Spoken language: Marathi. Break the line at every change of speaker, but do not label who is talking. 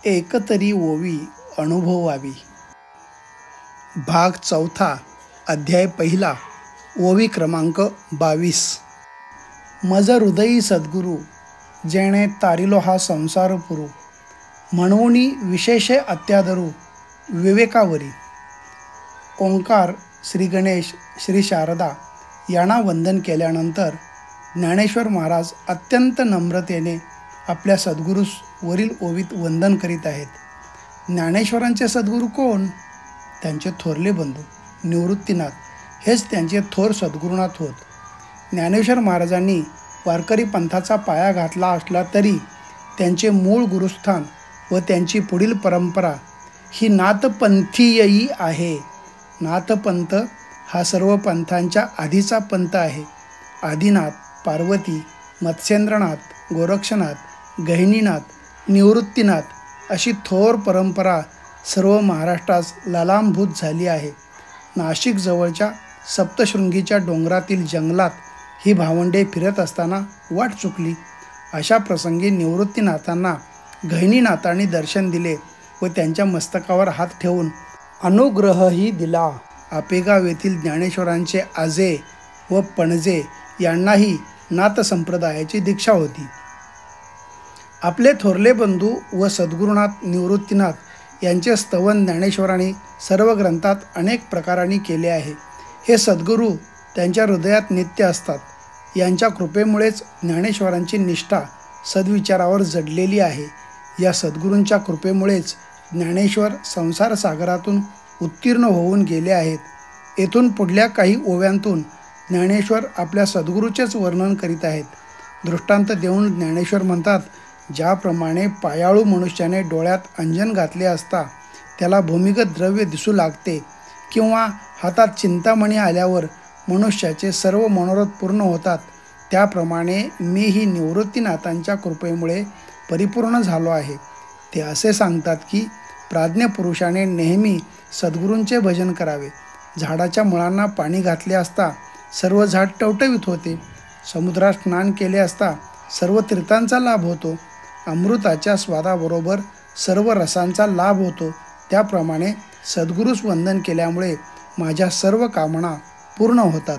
एकतरी ओवी अनुभवावी. भाग चौथा, अध्याय पहिला, ओवी क्रमांक 22. मज हृदयी सद्गुरू, जेणे तारिलो हा संसार पुरू, म्हणूनी विशेषे अत्यादरू विवेकावरी. ओंकार, श्री गणेश, श्री शारदा यांना वंदन केल्यानंतर ज्ञानेश्वर महाराज अत्यंत नम्रतेने आपल्या सद्गुरूस वरील ओवीत वंदन करीत आहेत. ज्ञानेश्वरांचे सद्गुरू कोण? त्यांचे थोरले बंधू निवृत्तीनाथ हेच त्यांचे थोर सद्गुरुनाथ होत. ज्ञानेश्वर महाराजांनी वारकरी पंथाचा पाया घातला असला तरी त्यांचे मूळ गुरुस्थान व त्यांची पुढील परंपरा ही नाथपंथीयही आहे. नाथपंथ हा सर्व पंथांच्या आधीचा पंथ आहे. आदिनाथ, पार्वती, मत्स्येंद्रनाथ, गोरक्षनाथ, गहिनीनाथ, निवृत्तीनाथ अशी थोर परंपरा सर्व महाराष्ट्रास ललामभूत झाली आहे. नाशिक जवळच्या सप्तशृंगीच्या डोंगरातील जंगलात ही भावंडे फिरत असताना वाट चुकली. अशा प्रसंगी निवृत्तीनाथांना गहिनीनाथांनी दर्शन दिले व त्यांच्या मस्तकावर हात ठेवून अनुग्रहही दिला. आपेगाव येथील ज्ञानेश्वरांचे आजे व पणजे यांनाही नाथ संप्रदायाची दीक्षा होती. आपले थोरले बंधू व सद्गुरुनाथ निवृत्तीनाथ यांचे स्तवन ज्ञानेश्वरांनी सर्व ग्रंथात अनेक प्रकारांनी केले आहे. हे सद्गुरू त्यांच्या हृदयात नित्य असतात. यांच्या कृपेमुळेच ज्ञानेश्वरांची निष्ठा सद्विचारावर जडलेली आहे. या सद्गुरूंच्या कृपेमुळेच ज्ञानेश्वर संसार सागरातून उत्तीर्ण होऊन गेले आहेत. येथून पुढल्या काही ओव्यांतून ज्ञानेश्वर आपल्या सद्गुरूचेच वर्णन करीत आहेत. दृष्टांत देऊन ज्ञानेश्वर म्हणतात, ज्याप्रमाणे पायाळू मनुष्याने डोळ्यात अंजन घातले असता त्याला भूमिगत द्रव्य दिसू लागते किंवा हातात चिंतामणी आल्यावर मनुष्याचे सर्व मनोरथ पूर्ण होतात, त्याप्रमाणे मीही निवृत्तीनाथांच्या कृपेमुळे परिपूर्ण झालो आहे. ते असे सांगतात की प्राज्ञपुरुषाने नेहमी सद्गुरूंचे भजन करावे. झाडाच्या मुळांना पाणी घातले असता सर्व झाड टवटवीत होते. समुद्रात स्नान केले असता सर्व तीर्थांचा लाभ होतो. अमृताच्या स्वादाबरोबर सर्व रसांचा लाभ होतो. त्याप्रमाणे सद्गुरूस वंदन केल्यामुळे माझ्या सर्व कामना पूर्ण होतात.